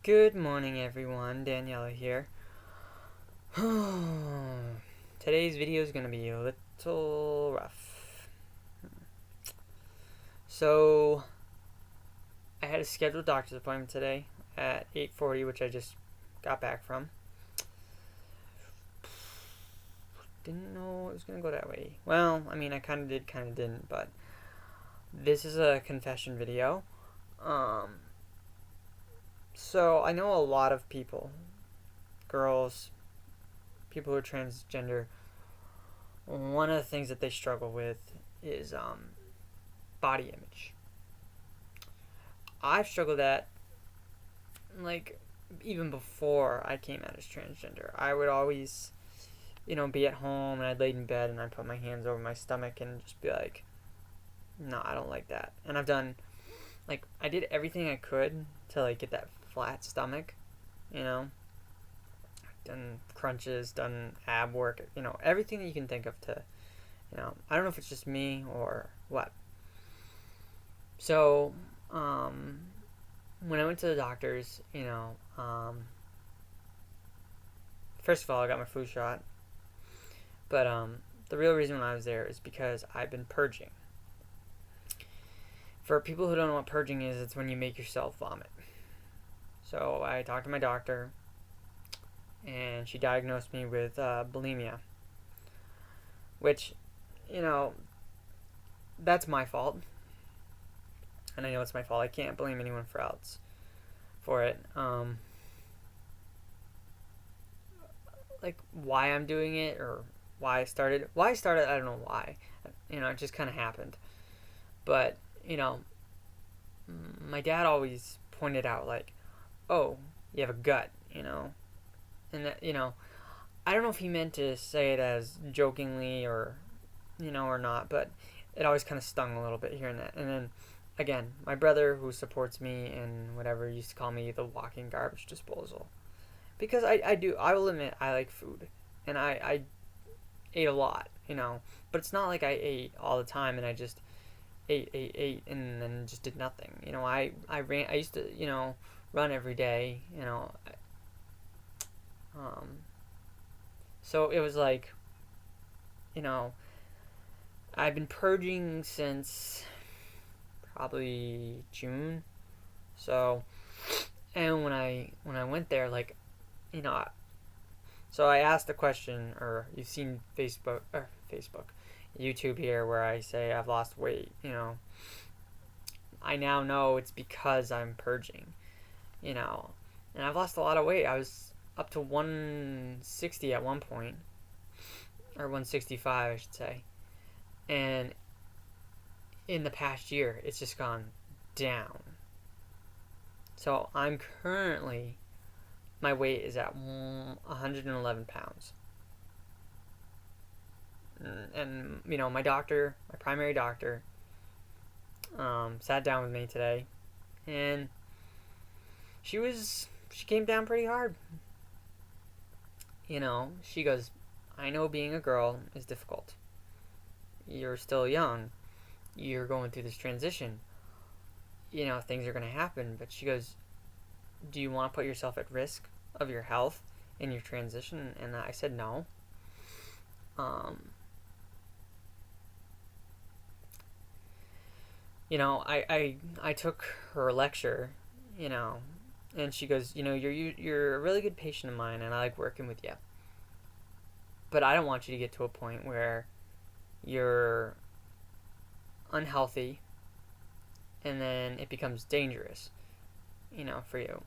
Good morning, everyone. Daniella here. Today's video is going to be a little rough. So, I had a scheduled doctor's appointment today at 8:40, which I just got back from. Didn't know it was going to go that way. Well, I mean, I kind of did, kind of didn't, but this is a confession video. So, I know a lot of people, girls, people who are transgender, one of the things that they struggle with is body image. I've struggled that, like, even before I came out as transgender. I would always, be at home and I'd lay in bed and I'd put my hands over my stomach and just be like, no, I don't like that. And I've done, I did everything I could to, get that flat stomach, done crunches, done ab work, everything that you can think of to, I don't know if it's just me or what. So, when I went to the doctors, first of all, I got my flu shot. But, the real reason I was there is because I've been purging. For people who don't know what purging is, it's when you make yourself vomit. So, I talked to my doctor, and she diagnosed me with bulimia, which, that's my fault, and I know it's my fault. I can't blame anyone for it. Why I'm doing it or why I started, I don't know why. It just kind of happened. But my dad always pointed out, oh, you have a gut, and that, I don't know if he meant to say it as jokingly or not, but it always kind of stung a little bit hearing that. And then, again, my brother, who supports me and whatever, used to call me the walking garbage disposal. Because I will admit, I like food. And I ate a lot, But it's not like I ate all the time and I just ate, and then just did nothing. I used to, run every day, So it was I've been purging since probably June. So, and when I went there, so I asked the question, or you've seen YouTube here, where I say I've lost weight. I now know it's because I'm purging. And I've lost a lot of weight. I was up to 160 at one point, or 165, I should say. And in the past year, it's just gone down. So I'm currently, my weight is at 111 pounds. And, my doctor, my primary doctor, sat down with me today, and she came down pretty hard. She goes, I know being a girl is difficult. You're still young. You're going through this transition. Things are going to happen. But she goes, do you want to put yourself at risk of your health in your transition? And I said no. I took her lecture, and she goes, you're a really good patient of mine, and I like working with you. But I don't want you to get to a point where you're unhealthy, and then it becomes dangerous, for you.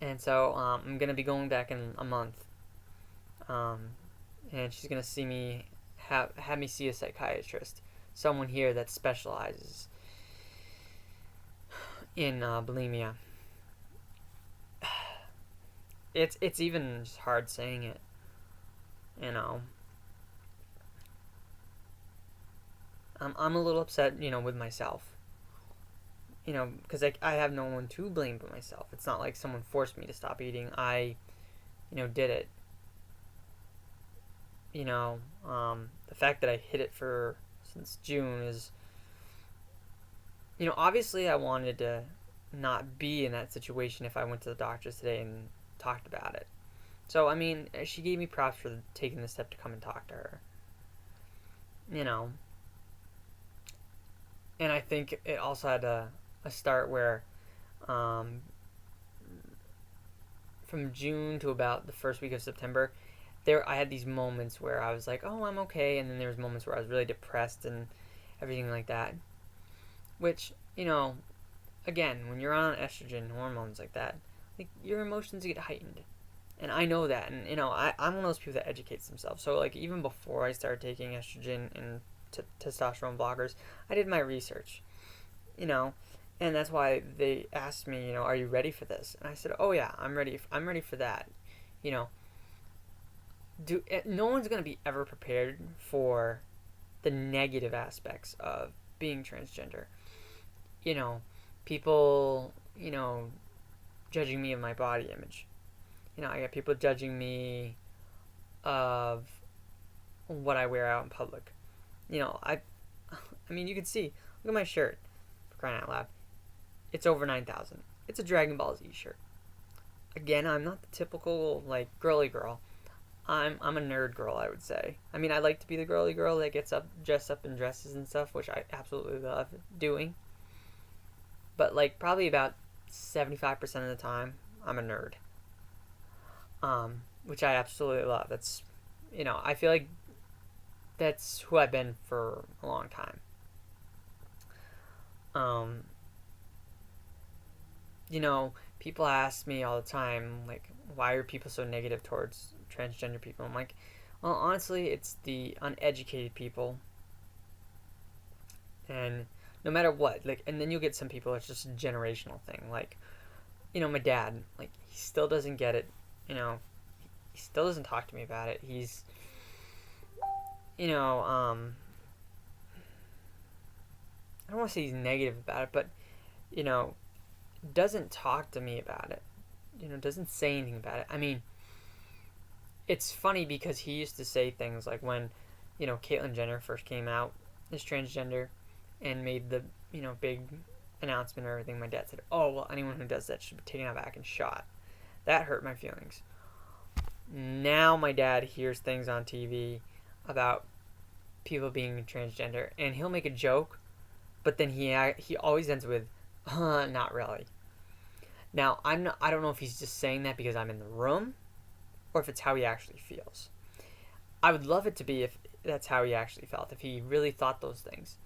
And so I'm gonna be going back in a month, and she's gonna see me, have me see a psychiatrist, someone here that specializes in bulimia. It's even just hard saying it, I'm a little upset, with myself, because I have no one to blame but myself. It's not like someone forced me to stop eating. I, did it. The fact that I hid it since June is, obviously I wanted to not be in that situation if I went to the doctors today and talked about it. So, I mean, she gave me props for taking the step to come and talk to her. You know, and I think it also had a start where um, from June to about the first week of September, there I had these moments where I was like, oh, I'm okay, and then there was moments where I was really depressed and everything like that. Which, again, when you're on estrogen hormones like that, like your emotions get heightened. And I know that, and I'm one of those people that educates themselves. So like even before I started taking estrogen and testosterone blockers, I did my research, you know, and that's why they asked me, are you ready for this? And I said, oh yeah, I'm ready. I'm ready for that. You know, no one's gonna be ever prepared for the negative aspects of being transgender. You know, people, judging me of my body image. I got people judging me of what I wear out in public. I mean, you can see. Look at my shirt. For crying out loud, it's over 9,000. It's a Dragon Ball Z shirt. Again, I'm not the typical like girly girl. I'm a nerd girl, I would say. I mean, I like to be the girly girl that gets up, dressed up in dresses and stuff, which I absolutely love doing. But like probably about 75% of the time, I'm a nerd. Which I absolutely love. That's, I feel like that's who I've been for a long time. Um, People ask me all the time, like, why are people so negative towards transgender people? I'm like, well, honestly, it's the uneducated people. And no matter what, like, and then you'll get some people, it's just a generational thing. Like, my dad, like, he still doesn't get it. He still doesn't talk to me about it. He's, I don't want to say he's negative about it, but, doesn't talk to me about it. Doesn't say anything about it. I mean, it's funny because he used to say things like when, Caitlyn Jenner first came out as transgender and made the, big announcement or everything. My dad said, oh, well, anyone who does that should be taken out back and shot. That hurt my feelings. Now my dad hears things on TV about people being transgender, and he'll make a joke, but then he always ends with, not really. Now I don't know if he's just saying that because I'm in the room, or if it's how he actually feels. I would love it to be if that's how he actually felt, if he really thought those things.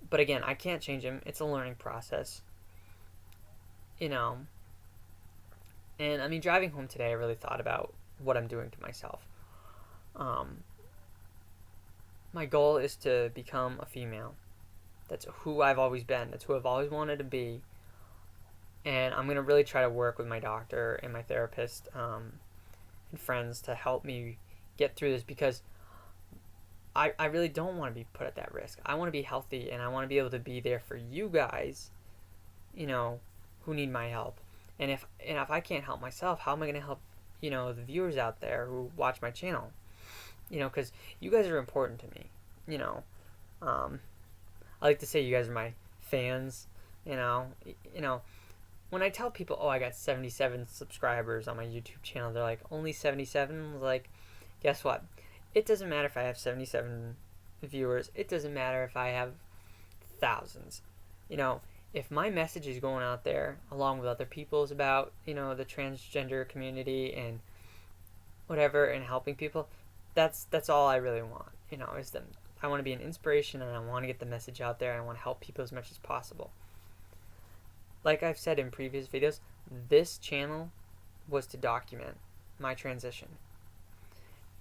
But again, I can't change him. It's a learning process. And I mean, driving home today, I really thought about what I'm doing to myself. My goal is to become a female. That's who I've always been. That's who I've always wanted to be. And I'm going to really try to work with my doctor and my therapist and friends to help me get through this, because I really don't want to be put at that risk. I want to be healthy, and I want to be able to be there for you guys, who need my help. And if I can't help myself, how am I going to help, the viewers out there who watch my channel? Because you guys are important to me. I like to say you guys are my fans. When I tell people, oh, I got 77 subscribers on my YouTube channel, they're like, only 77? I was like, guess what? It doesn't matter if I have 77 viewers. It doesn't matter if I have thousands. If my message is going out there along with other people's about, the transgender community and whatever, and helping people, that's all I really want. Is that I want to be an inspiration, and I want to get the message out there, and I want to help people as much as possible. Like I've said in previous videos, this channel was to document my transition.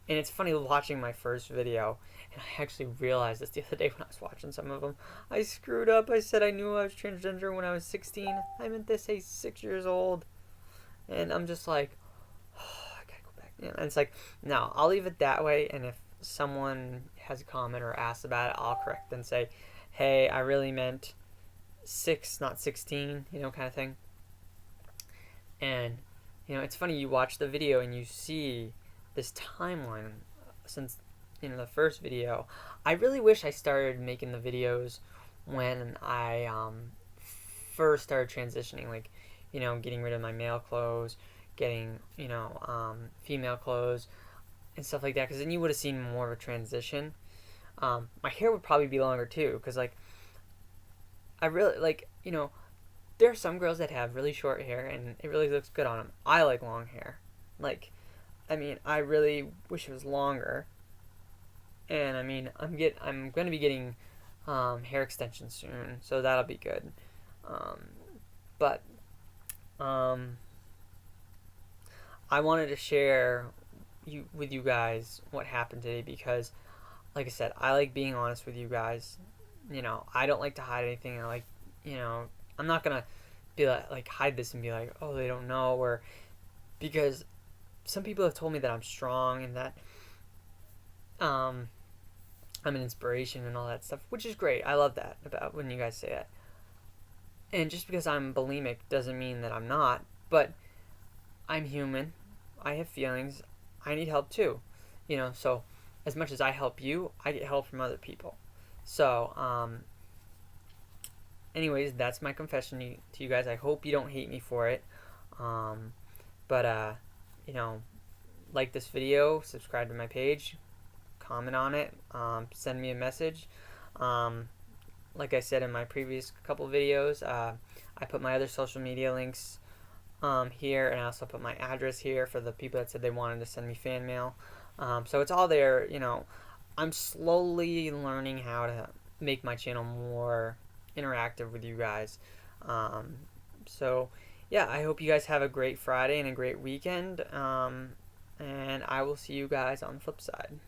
And it's funny watching my first video, and I actually realized this the other day when I was watching some of them. I screwed up. I said I knew I was transgender when I was 16. I meant to say 6 years old. And I'm just like, oh, I gotta go back. And it's like, no, I'll leave it that way, and if someone has a comment or asks about it, I'll correct and say, hey, I really meant 6, not 16, kind of thing. And, it's funny, you watch the video and you see this timeline since, the first video. I really wish I started making the videos when I first started transitioning, like, getting rid of my male clothes, getting, female clothes and stuff like that, because then you would have seen more of a transition. My hair would probably be longer too, because like I really like, there are some girls that have really short hair and it really looks good on them. I like long hair. Like, I mean, I really wish it was longer. And I mean, I'm gonna be getting hair extensions soon, so that'll be good. Um, but I wanted to share with you guys what happened today because, like I said, I like being honest with you guys. I don't like to hide anything. I like, I'm not gonna be like hide this and be like, oh, they don't know, or because some people have told me that I'm strong and that I'm an inspiration and all that stuff, which is great. I love that about when you guys say that. And just because I'm bulimic doesn't mean that I'm not, but I'm human. I have feelings. I need help too. So as much as I help you, I get help from other people. So, anyways, that's my confession to you guys. I hope you don't hate me for it. But, like this video, subscribe to my page, comment on it, send me a message. Like I said in my previous couple videos, I put my other social media links here, and I also put my address here for the people that said they wanted to send me fan mail. So it's all there. I'm slowly learning how to make my channel more interactive with you guys. So yeah, I hope you guys have a great Friday and a great weekend. And I will see you guys on the flip side.